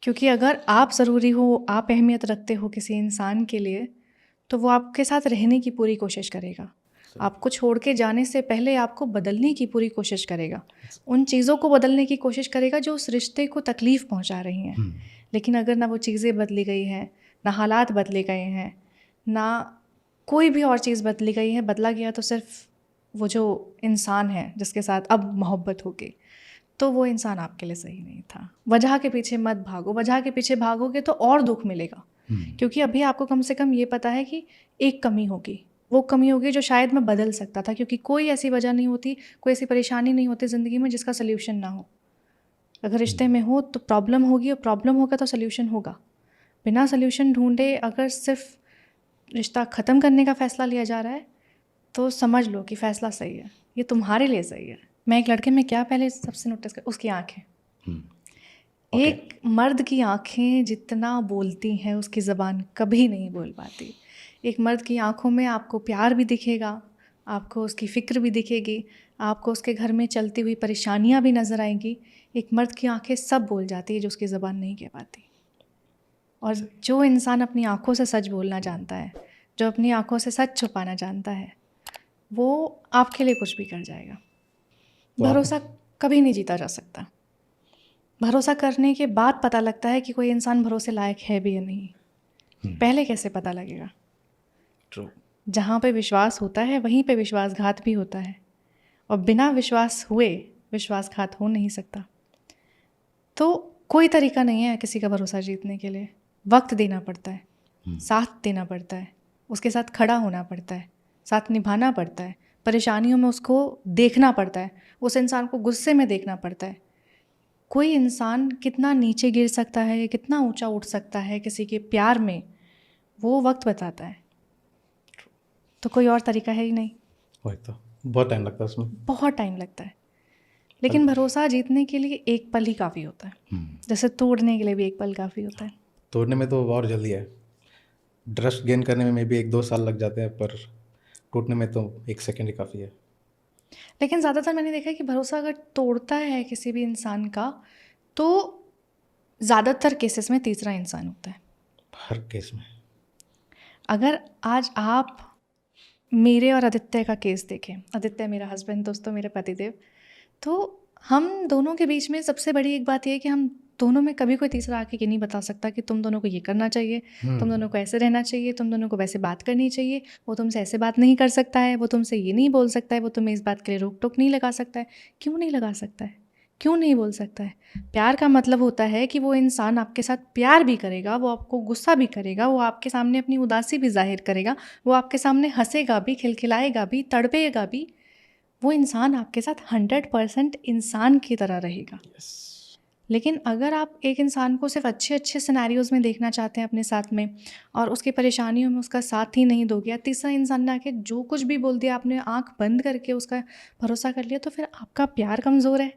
क्योंकि अगर आप ज़रूरी हो, आप अहमियत रखते हो किसी इंसान के लिए, तो वो आपके साथ रहने की पूरी कोशिश करेगा। आपको छोड़ के जाने से पहले आपको बदलने की पूरी कोशिश करेगा। उन चीज़ों को बदलने की कोशिश करेगा जो उस रिश्ते को तकलीफ़ पहुंचा रही हैं। लेकिन अगर ना वो चीज़ें बदली गई हैं, ना हालात बदले गए हैं, ना कोई भी और चीज़ बदली गई है, बदला गया तो सिर्फ वो जो इंसान है जिसके साथ अब मोहब्बत होगी, तो वो इंसान आपके लिए सही नहीं था। वजह के पीछे मत भागो, वजह के पीछे भागोगे तो और दुख मिलेगा। क्योंकि अभी आपको कम से कम ये पता है कि एक कमी होगी, वो कमी होगी जो शायद मैं बदल सकता था, क्योंकि कोई ऐसी वजह नहीं होती, कोई ऐसी परेशानी नहीं होती ज़िंदगी में जिसका सल्यूशन ना हो। अगर रिश्ते में हो तो प्रॉब्लम होगी, और प्रॉब्लम होगा तो सल्यूशन होगा। बिना सल्यूशन ढूंढे अगर सिर्फ रिश्ता ख़त्म करने का फ़ैसला लिया जा रहा है, तो समझ लो कि फ़ैसला सही है, ये तुम्हारे लिए सही है। मैं एक लड़के में क्या पहले सबसे नोटिस कर, उसकी आँखें। एक मर्द की आँखें जितना बोलती हैं उसकी ज़बान कभी नहीं बोल पाती। एक मर्द की आँखों में आपको प्यार भी दिखेगा, आपको उसकी फ़िक्र भी दिखेगी, आपको उसके घर में चलती हुई परेशानियाँ भी नज़र आएंगी। एक मर्द की आँखें सब बोल जाती है जो उसकी ज़बान नहीं कह पाती। और जो इंसान अपनी आँखों से सच बोलना जानता है, जो अपनी आँखों से सच छुपाना जानता है, वो आपके लिए कुछ भी कर जाएगा। भरोसा कभी नहीं जीता जा सकता। भरोसा करने के बाद पता लगता है कि कोई इंसान भरोसे लायक है भी या नहीं। पहले कैसे पता लगेगा? ट्रू। जहाँ पे विश्वास होता है वहीं पे विश्वासघात भी होता है, और बिना विश्वास हुए विश्वासघात हो नहीं सकता। तो कोई तरीका नहीं है किसी का भरोसा जीतने के लिए। वक्त देना पड़ता है, साथ देना पड़ता है, उसके साथ खड़ा होना पड़ता है, साथ निभाना पड़ता है, परेशानियों में उसको देखना पड़ता है, उस इंसान को गुस्से में देखना पड़ता है। कोई इंसान कितना नीचे गिर सकता है, कितना ऊंचा उठ सकता है किसी के प्यार में, वो वक्त बताता है। तो कोई और तरीका है ही नहीं। वही तो, बहुत टाइम लगता है उसमें। बहुत टाइम लगता है, लेकिन भरोसा जीतने के लिए एक पल ही काफ़ी होता है। जैसे तोड़ने के लिए भी एक पल काफ़ी होता है। तोड़ने में तो और जल्दी है, ट्रस्ट गेन करने में भी 1-2 साल लग जाते हैं, पर टूटने में तो 1 सेकंड ही काफ़ी है। लेकिन ज़्यादातर मैंने देखा है कि भरोसा अगर तोड़ता है किसी भी इंसान का, तो ज़्यादातर केसेस में तीसरा इंसान होता है। हर केस में। अगर आज आप मेरे और आदित्य का केस देखें, आदित्य मेरा हस्बैंड, दोस्तों मेरे पतिदेव, तो हम दोनों के बीच में सबसे बड़ी एक बात यह है कि हम दोनों में कभी कोई तीसरा आके ये नहीं बता सकता कि तुम दोनों को ये करना चाहिए, तुम दोनों को ऐसे रहना चाहिए, तुम दोनों को वैसे बात करनी चाहिए, वो तुमसे ऐसे बात नहीं कर सकता है, वो तुमसे ये नहीं बोल सकता है, वो तुम्हें इस बात के लिए रोक टोक नहीं लगा सकता है। क्यों नहीं लगा सकता है? क्यों नहीं बोल सकता है? प्यार का मतलब होता है कि वो इंसान आपके साथ प्यार भी करेगा, वो आपको गुस्सा भी करेगा, वो आपके सामने अपनी उदासी भी जाहिर करेगा, वो आपके सामने हंसेगा भी, खिलखिलाएगा भी, तड़पेगा भी। वो इंसान आपके साथ 100% इंसान की तरह रहेगा। लेकिन अगर आप एक इंसान को सिर्फ अच्छे अच्छे सिनेरियोज़ में देखना चाहते हैं अपने साथ में, और उसकी परेशानियों में उसका साथ ही नहीं दोगे, या तीसरा इंसान ने आके जो कुछ भी बोल दिया, आपने आंख बंद करके उसका भरोसा कर लिया, तो फिर आपका प्यार कमज़ोर है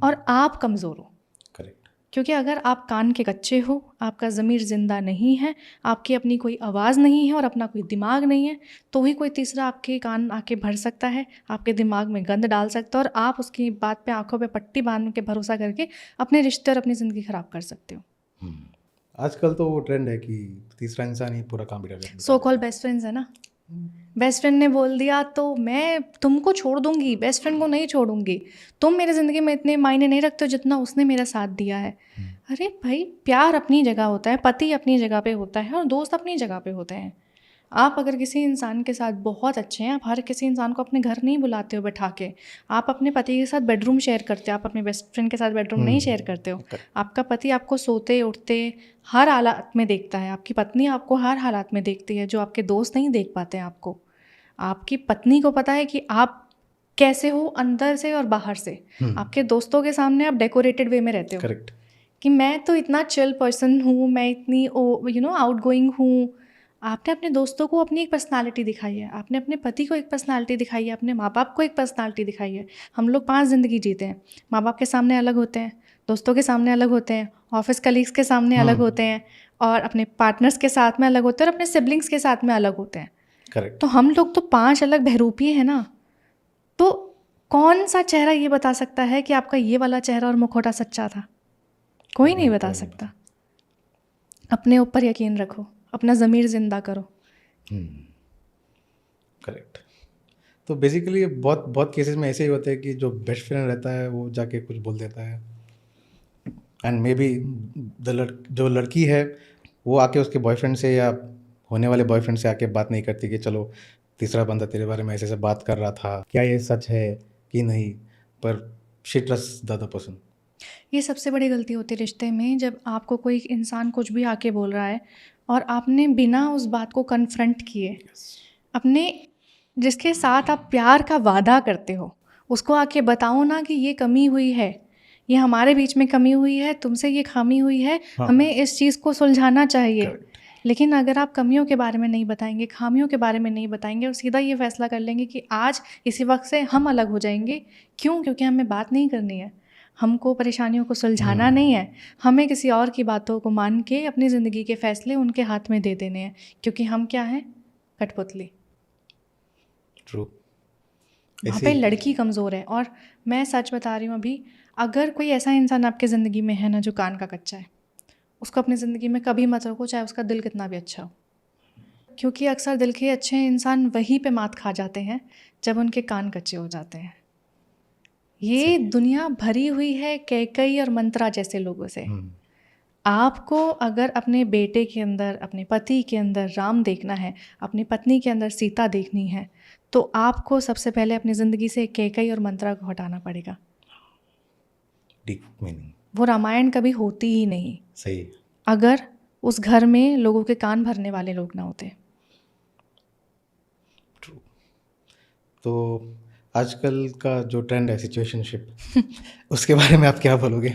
और आप कमज़ोर हो। करेक्ट। क्योंकि अगर आप कान के कच्चे हो, आपका ज़मीर ज़िंदा नहीं है, आपकी अपनी कोई आवाज़ नहीं है और अपना कोई दिमाग नहीं है, तो ही कोई तीसरा आपके कान आके भर सकता है, आपके दिमाग में गंद डाल सकता है, और आप उसकी बात पे आंखों पे पट्टी बांध के भरोसा करके अपने रिश्ते और अपनी ज़िंदगी ख़राब कर सकते हो। आजकल तो वो ट्रेंड है कि तीसरा इंसान ही पूरा काम बिगाड़ देता सो कॉल बेस्ट फ्रेंड्स है ना। बेस्ट फ्रेंड ने बोल दिया तो मैं तुमको छोड़ दूंगी, बेस्ट फ्रेंड को नहीं छोड़ूंगी, तुम मेरे ज़िंदगी में इतने मायने नहीं रखते हो जितना उसने मेरा साथ दिया है। अरे भाई, प्यार अपनी जगह होता है, पति अपनी जगह पे होता है, और दोस्त अपनी जगह पे होते हैं। आप अगर किसी इंसान के साथ बहुत अच्छे हैं, आप हर किसी इंसान को अपने घर नहीं बुलाते हो बैठा के, आप अपने पति के साथ बेडरूम शेयर करते हो, आप अपने बेस्ट फ्रेंड के साथ बेडरूम नहीं शेयर करते हो। आपका पति आपको सोते उठते हर हालात में देखता है, आपकी पत्नी आपको हर हालात में देखती है, जो आपके दोस्त नहीं देख पाते हैं आपको। आपकी पत्नी को पता है कि आप कैसे हो अंदर से और बाहर से। आपके दोस्तों के सामने आप डेकोरेटेड वे में रहते हो। करेक्ट। कि मैं तो इतना चिल पर्सन हूँ, मैं इतनी आउट गोइंग हूँ। आपने अपने दोस्तों को अपनी एक पर्सनालिटी दिखाई है, आपने अपने पति को एक पर्सनालिटी दिखाई है, अपने माँ बाप को एक पर्सनालिटी दिखाई है। हम लोग 5 ज़िंदगी जीते हैं। माँ बाप के सामने अलग होते हैं, दोस्तों के सामने अलग होते हैं, ऑफिस कलीग्स के सामने अलग होते हैं, और अपने पार्टनर्स के साथ में अलग होते हैं, और अपने सिबलिंग्स के साथ में अलग होते हैं। करेक्ट। तो हम लोग तो 5 अलग बहरूपी हैं ना। तो कौन सा चेहरा ये बता सकता है कि आपका ये वाला चेहरा और मुखौटा सच्चा था? कोई नहीं बता सकता। अपने ऊपर यकीन रखो, अपना ज़मीर ज़िंदा करो। करेक्ट। तो बेसिकली बहुत बहुत केसेस में ऐसे ही होते हैं कि जो बेस्ट फ्रेंड रहता है वो जाके कुछ बोल देता है, एंड मे बी जो लड़की है वो आके उसके बॉयफ्रेंड से या होने वाले बॉयफ्रेंड से आके बात नहीं करती कि चलो तीसरा बंदा तेरे बारे में ऐसे ऐसे बात कर रहा था, क्या ये सच है कि नहीं, पर she trust the other person. ये सबसे बड़ी गलती होती है रिश्ते में, जब आपको कोई इंसान कुछ भी आके बोल रहा है और आपने बिना उस बात को कन्फ्रंट किए अपने जिसके साथ आप प्यार का वादा करते हो उसको आके बताओ ना कि ये कमी हुई है, ये हमारे बीच में कमी हुई है, तुमसे ये खामी हुई है, हाँ। हमें इस चीज़ को सुलझाना चाहिए। Correct. लेकिन अगर आप कमियों के बारे में नहीं बताएंगे, खामियों के बारे में नहीं बताएंगे और सीधा ये फैसला कर लेंगे कि आज इसी वक्त से हम अलग हो जाएंगे, क्यों? क्योंकि हमें बात नहीं करनी है, हमको परेशानियों को सुलझाना नहीं है, हमें किसी और की बातों को मान के अपनी ज़िंदगी के फैसले उनके हाथ में दे देने हैं, क्योंकि हम क्या हैं? कठपुतली। ट्रू। वहाँ पे लड़की कमज़ोर है। और मैं सच बता रही हूँ, अभी अगर कोई ऐसा इंसान आपके ज़िंदगी में है ना जो कान का कच्चा है, उसको अपनी ज़िंदगी में कभी मत रखो, चाहे उसका दिल कितना भी अच्छा हो, क्योंकि अक्सर दिल के अच्छे इंसान वहीं पे मात खा जाते हैं जब उनके कान कच्चे हो जाते हैं। ये दुनिया भरी हुई है कैकई और मंत्रा जैसे लोगों से। आपको अगर अपने बेटे के अंदर, अपने पति के अंदर राम देखना है, अपनी पत्नी के अंदर सीता देखनी है, तो आपको सबसे पहले अपनी ज़िंदगी से कैकई और मंत्रा को हटाना पड़ेगा। Deep meaning. वो रामायण कभी होती ही नहीं सही। अगर उस घर में लोगों के कान भरने वाले लोग ना होते। ट्रू। तो आजकल का जो ट्रेंड है सिचुएशनशिप उसके बारे में आप क्या बोलोगे?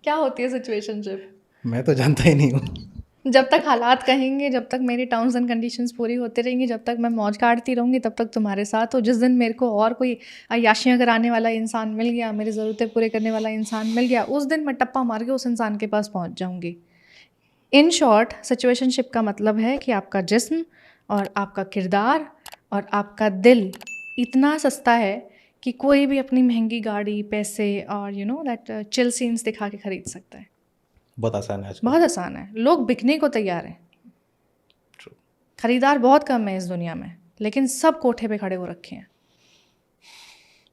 क्या होती है सिचुएशनशिप? मैं तो जानता ही नहीं हूँ। जब तक हालात कहेंगे, जब तक मेरी टर्म्स एंड कंडीशंस पूरी होती रहेंगी, जब तक मैं मौज काटती रहूँगी, तब तक तुम्हारे साथ हो। जिस दिन मेरे को और कोई अय्याशियाँ कराने वाला इंसान मिल गया, मेरी ज़रूरतें पूरे करने वाला इंसान मिल गया, उस दिन मैं टप्पा मार के उस इंसान के पास पहुँच जाऊँगी। इन शॉर्ट, सिचुएशनशिप का मतलब है कि आपका जिस्म और आपका किरदार और आपका दिल इतना सस्ता है कि कोई भी अपनी महंगी गाड़ी, पैसे और दैट चिल सीन्स दिखा के खरीद सकता है। बहुत आसान है आजकल। बहुत आसान है, लोग बिकने को तैयार हैं। True. खरीदार बहुत कम है इस दुनिया में, लेकिन सब कोठे पे खड़े हो रखे हैं।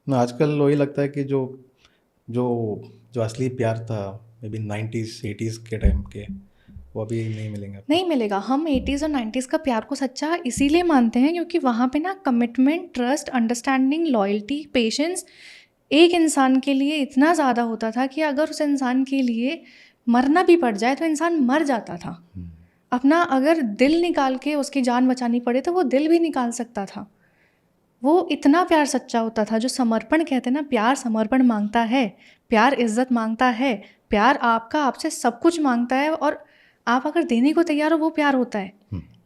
ना आजकल वही लगता है कि जो जो जो असली प्यार था मे बी 90s 80s के टाइम के, वो अभी नहीं मिलेंगे आपको। नहीं मिलेगा। हम 80s और 90s का प्यार को सच्चा इसीलिए मानते हैं क्योंकि वहाँ पे ना commitment, trust, understanding, loyalty, patience एक इंसान के लिए इतना ज़्यादा होता था कि अगर उस इंसान के लिए मरना भी पड़ जाए तो इंसान मर जाता था। अपना अगर दिल निकाल के उसकी जान बचानी पड़े तो वो दिल भी निकाल सकता था। वो इतना प्यार सच्चा होता था। जो समर्पण कहते हैं ना, प्यार समर्पण मांगता है, प्यार इज्जत मांगता है, प्यार आपका आपसे सब कुछ मांगता है, और आप अगर देने को तैयार हो वो प्यार होता है।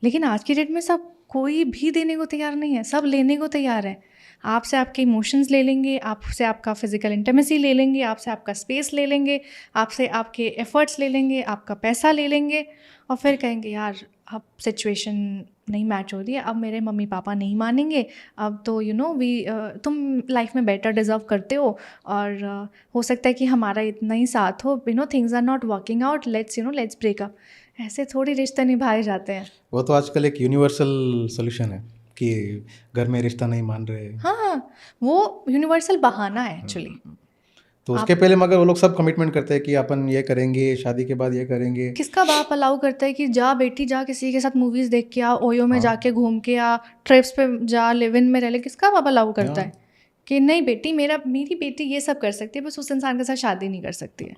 लेकिन आज की डेट में सब कोई भी देने को तैयार नहीं है, सब लेने को तैयार है। आपसे आपके इमोशंस ले लेंगे, आपसे आपका फिजिकल इंटीमेसी ले लेंगे, आपसे आपका स्पेस ले लेंगे, आपसे आपके एफर्ट्स ले लेंगे, आपका पैसा ले लेंगे, और फिर कहेंगे यार अब सिचुएशन नहीं मैच हो रही है, अब मेरे मम्मी पापा नहीं मानेंगे, अब तो तुम लाइफ में बेटर डिज़र्व करते हो, और हो सकता है कि हमारा इतना ही साथ हो, things are not working out, let's break up. ऐसे थोड़ी रिश्ते निभाए जाते हैं। वो तो आजकल एक यूनिवर्सल सोल्यूशन है कि घर में रिश्ता नहीं मान रहे। हाँ, वो यूनिवर्सल बहाना है एक्चुअली। तो उसके पहले मगर वो लोग सब कमिटमेंट करते हैं कि अपन ये करेंगे, शादी के बाद ये करेंगे। किसका बाप अलाउ करता है कि जा बेटी जा किसी के साथ मूवीज देख के आ, ओयो में जाके घूम के आ, ट्रिप्स पे जा, लिव इन में रह ले? किसका बाप अलाउ करता है कि नहीं बेटी, मेरी बेटी ये सब कर सकती है, बस उस इंसान के साथ शादी नहीं कर सकती है?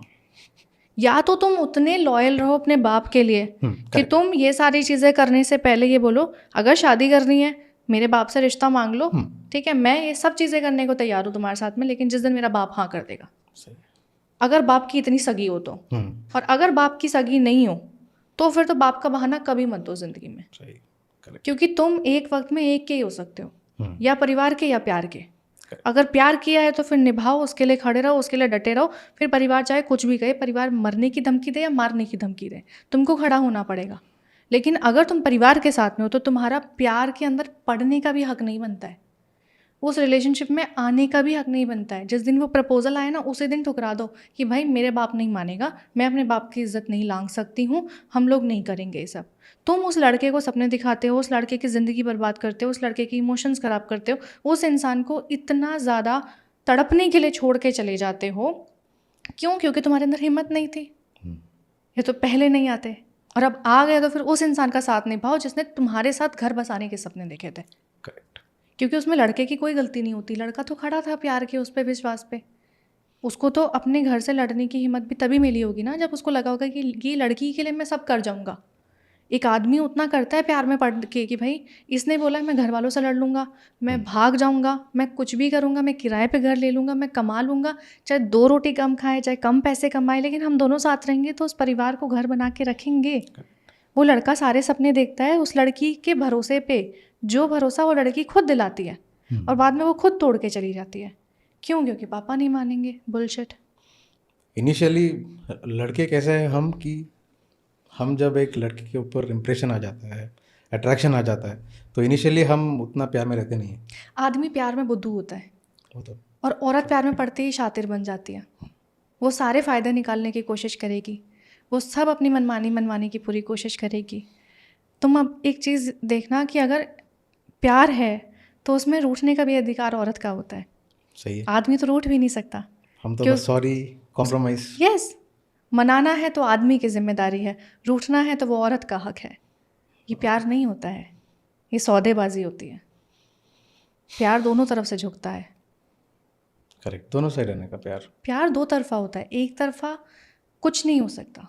या तो तुम उतने लॉयल रहो अपने बाप के लिए कि तुम ये सारी चीज़ें करने से पहले ये बोलो अगर शादी करनी है मेरे बाप से रिश्ता मांग लो, ठीक है, मैं ये सब चीज़ें करने को तैयार हूँ तुम्हारे साथ में, लेकिन जिस दिन मेरा बाप हाँ कर देगा। अगर बाप की इतनी सगी हो तो, और अगर बाप की सगी नहीं हो तो फिर तो बाप का बहाना कभी मत दो जिंदगी में। क्योंकि तुम एक वक्त में एक के ही हो सकते हो, या परिवार के या प्यार के। अगर प्यार किया है तो फिर निभाओ, उसके लिए खड़े रहो, उसके लिए डटे रहो। फिर परिवार चाहे कुछ भी कहे, परिवार मरने की धमकी दे या मारने की धमकी दे, तुमको खड़ा होना पड़ेगा। लेकिन अगर तुम परिवार के साथ में हो तो तुम्हारा प्यार के अंदर पड़ने का भी हक नहीं बनता है। उस रिलेशनशिप में आने का भी हक नहीं बनता है। जिस दिन वो प्रपोजल आए ना, उसी दिन ठुकरा दो कि भाई मेरे बाप नहीं मानेगा, मैं अपने बाप की इज्जत नहीं लांघ सकती हूँ, हम लोग नहीं करेंगे ये सब। तुम उस लड़के को सपने दिखाते हो, उस लड़के की ज़िंदगी बर्बाद करते हो, उस लड़के की इमोशंस ख़राब करते हो, उस इंसान को इतना ज़्यादा तड़पने के लिए छोड़ के चले जाते हो। क्यों? क्योंकि तुम्हारे अंदर हिम्मत नहीं थी। ये तो पहले नहीं आते, और अब आ गए तो फिर उस इंसान का साथ निभाओ जिसने तुम्हारे साथ घर बसाने के सपने देखे थे। करेक्ट। क्योंकि उसमें लड़के की कोई गलती नहीं होती, लड़का तो खड़ा था प्यार के उस पे, विश्वास पे। उसको तो अपने घर से लड़ने की हिम्मत भी तभी मिली होगी ना जब उसको लगा होगा कि ये लड़की के लिए मैं सब कर जाऊंगा। एक आदमी उतना करता है प्यार में पड़ के कि भाई इसने बोला मैं घर वालों से लड़ लूँगा, मैं भाग जाऊँगा, मैं कुछ भी करूँगा, मैं किराए पे घर ले लूँगा, मैं कमा लूँगा, चाहे 2 रोटी कम खाए, चाहे कम पैसे कमाए, लेकिन हम दोनों साथ रहेंगे तो उस परिवार को घर बना के रखेंगे। वो लड़का सारे सपने देखता है उस लड़की के भरोसे पे, जो भरोसा वो लड़की खुद दिलाती है, और बाद में वो खुद तोड़ के चली जाती है। क्यों? क्योंकि पापा नहीं मानेंगे। बुलशिट। इनिशियली लड़के कैसे हैं हम कि हम जब एक लड़के के ऊपर इम्प्रेशन आ जाता है, अट्रैक्शन आ जाता है, तो इनिशियली हम उतना प्यार में रहते नहीं हैं। आदमी प्यार में बुद्धू होता है, वो तो और औरत प्यार में पड़ते ही शातिर बन जाती है। वो सारे फ़ायदे निकालने की कोशिश करेगी, वो सब अपनी मनमानी की पूरी कोशिश करेगी। तुम अब एक चीज़ देखना कि अगर प्यार है तो उसमें रूठने का भी अधिकार औरत का होता है। सही है। आदमी तो रूठ भी नहीं सकता। हम तो क्यों? बस सॉरी, कॉम्प्रोमाइज़। यस, मनाना है तो आदमी की जिम्मेदारी है, रूठना है तो वो औरत का हक है। ये प्यार नहीं होता है, ये सौदेबाजी होती है। प्यार दोनों तरफ से झुकता है। करेक्ट, दोनों साइड रहने का प्यार। प्यार दो तरफा होता है, एक तरफा कुछ नहीं हो सकता।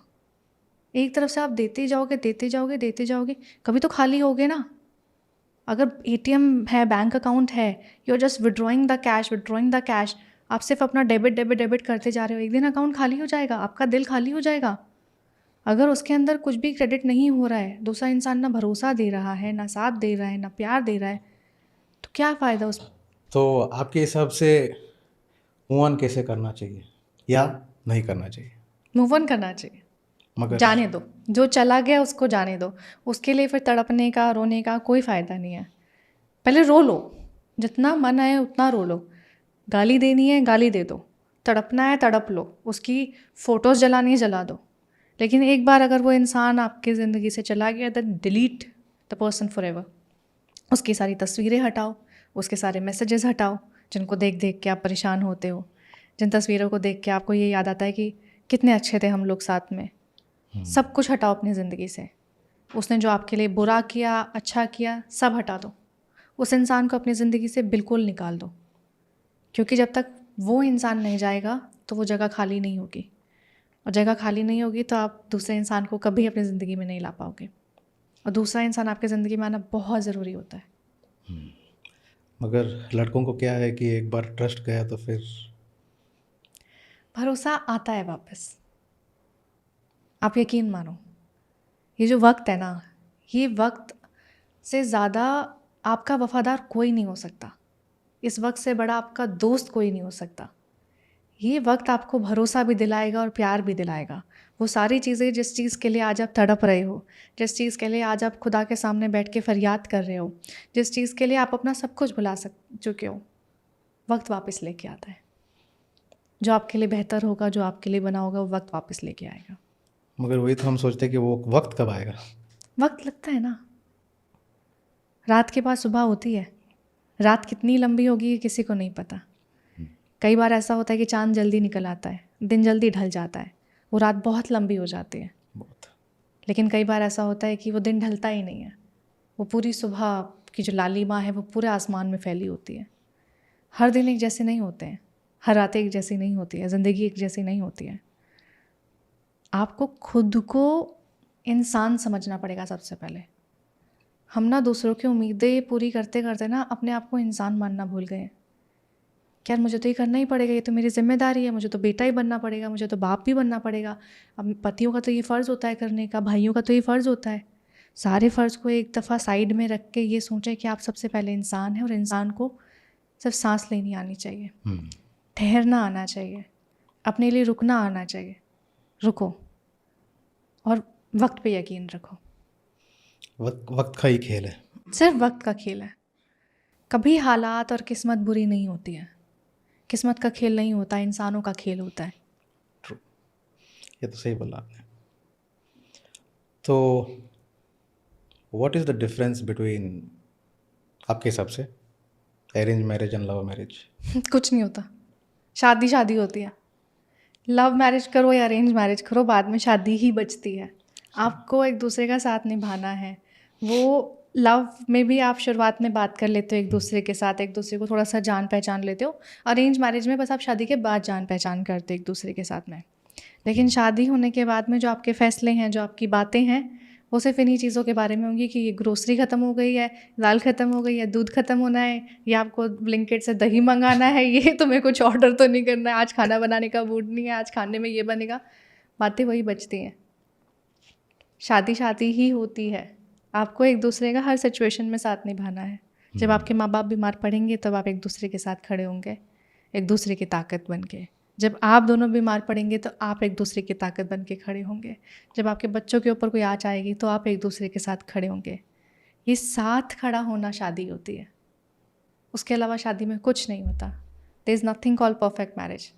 एक तरफ से आप देते जाओगे देते जाओगे देते जाओगे, कभी तो खाली होगे ना। अगर एटीएम है, बैंक अकाउंट है, you are just withdrawing the cash, withdrawing the cash, आप सिर्फ अपना डेबिट डेबिट डेबिट करते जा रहे हो, एक दिन अकाउंट खाली हो जाएगा, आपका दिल खाली हो जाएगा। अगर उसके अंदर कुछ भी क्रेडिट नहीं हो रहा है, दूसरा इंसान ना भरोसा दे रहा है, ना साथ दे रहा है, ना प्यार दे रहा है, तो क्या फ़ायदा उस। तो आपके हिसाब से मूव ऑन कैसे करना चाहिए या नहीं करना चाहिए? मूव ऑन करना चाहिए, मगर जाने दो, जो चला गया उसको जाने दो। उसके लिए फिर तड़पने का, रोने का कोई फ़ायदा नहीं है। पहले रो लो, जितना मन है उतना रो लो। गाली देनी है गाली दे दो, तड़पना है तड़प लो, उसकी फ़ोटोज़ जलानी है जला दो। लेकिन एक बार अगर वो इंसान आपकी ज़िंदगी से चला गया, then delete the person forever. उसकी सारी तस्वीरें हटाओ, उसके सारे मैसेजेस हटाओ जिनको देख देख के आप परेशान होते हो, जिन तस्वीरों को देख के आपको ये याद आता है कि कितने अच्छे थे हम लोग साथ में। सब कुछ हटाओ अपनी ज़िंदगी से। उसने जो आपके लिए बुरा किया, अच्छा किया, सब हटा दो। उस इंसान को अपनी ज़िंदगी से बिल्कुल निकाल दो, क्योंकि जब तक वो इंसान नहीं जाएगा तो वो जगह खाली नहीं होगी, और जगह खाली नहीं होगी तो आप दूसरे इंसान को कभी अपनी ज़िंदगी में नहीं ला पाओगे। और दूसरा इंसान आपकी ज़िंदगी में आना बहुत ज़रूरी होता है। मगर लड़कों को क्या है कि एक बार ट्रस्ट गया तो फिर भरोसा आता है वापस, आप यकीन मानो। ये जो वक्त है ना, ये वक्त से ज़्यादा आपका वफ़ादार कोई नहीं हो सकता। इस वक्त से बड़ा आपका दोस्त कोई नहीं हो सकता। ये वक्त आपको भरोसा भी दिलाएगा और प्यार भी दिलाएगा। वो सारी चीज़ें जिस चीज़ के लिए आज आप तड़प रहे हो, जिस चीज़ के लिए आज आप खुदा के सामने बैठ के फरियाद कर रहे हो, जिस चीज़ के लिए आप अपना सब कुछ भुला चुके हो, वक्त वापस लेके आता है। जो आपके लिए बेहतर होगा, जो आपके लिए बना होगा, वो वक्त वापस लेके आएगा। मगर वही तो हम सोचते हैं कि वो वक्त कब आएगा। वक्त लगता है ना, रात के बाद सुबह होती है। रात कितनी लंबी होगी ये किसी को नहीं पता। कई बार ऐसा होता है कि चांद जल्दी निकल आता है, दिन जल्दी ढल जाता है, वो रात बहुत लंबी हो जाती है। बहुत। लेकिन कई बार ऐसा होता है कि वो दिन ढलता ही नहीं है, वो पूरी सुबह की जो लालिमा है वो पूरे आसमान में फैली होती है। हर दिन एक जैसे नहीं होते हैं, हर रात एक जैसी नहीं होती है, ज़िंदगी एक जैसी नहीं होती है। आपको खुद को इंसान समझना पड़ेगा सबसे पहले। हम ना दूसरों की उम्मीदें पूरी करते करते ना अपने आप को इंसान मानना भूल गए हैं। यार मुझे तो ये करना ही पड़ेगा, ये तो मेरी जिम्मेदारी है, मुझे तो बेटा ही बनना पड़ेगा, मुझे तो बाप भी बनना पड़ेगा। अब पतियों का तो ये फ़र्ज़ होता है करने का, भाइयों का तो ये फ़र्ज़ होता है। सारे फ़र्ज़ को एक दफ़ा साइड में रख के ये सोचें कि आप सबसे पहले इंसान हैं, और इंसान को सिर्फ सांस लेनी आनी चाहिए, ठहरना आना चाहिए, अपने लिए रुकना आना चाहिए। रुको और वक्त पे यकीन रखो। वक्त का ही खेल है। सिर्फ वक्त का खेल है। कभी हालात और किस्मत बुरी नहीं होती है, किस्मत का खेल नहीं होता, इंसानों का खेल होता है। ट्रू, ये तो सही बोला आपने। तो what is the difference between, आपके हिसाब से, arrange marriage and love marriage? कुछ नहीं होता, शादी शादी होती है। लव मैरिज करो या अरेंज मैरिज करो, बाद में शादी ही बचती है। आपको एक दूसरे का साथ निभाना है। वो लव में भी आप शुरुआत में बात कर लेते हो एक दूसरे के साथ, एक दूसरे को थोड़ा सा जान पहचान लेते हो। अरेंज मैरिज में बस आप शादी के बाद जान पहचान करते हो एक दूसरे के साथ में। लेकिन शादी होने के बाद में जो आपके फ़ैसले हैं, जो आपकी बातें हैं, वो सिर्फ इन्हीं चीज़ों के बारे में होंगी कि ये ग्रोसरी ख़त्म हो गई है, दाल ख़त्म हो गई है, दूध ख़त्म होना है, या आपको ब्लिंकिट से दही मंगाना है, ये तुम्हें कुछ ऑर्डर तो नहीं करना है, आज खाना बनाने का मूड नहीं है, आज खाने में ये बनेगा। बातें वही बचती हैं। शादी शादी ही होती है। आपको एक दूसरे का हर सिचुएशन में साथ निभाना है। जब आपके माँ बाप बीमार पड़ेंगे तब आप एक दूसरे के साथ खड़े होंगे, एक दूसरे की ताकत बन के। जब आप दोनों बीमार पड़ेंगे तो आप एक दूसरे की ताकत बन के खड़े होंगे। जब आपके बच्चों के ऊपर कोई आँच आएगी तो आप एक दूसरे के साथ खड़े होंगे। ये साथ खड़ा होना शादी होती है। उसके अलावा शादी में कुछ नहीं होता। There is nothing called perfect marriage.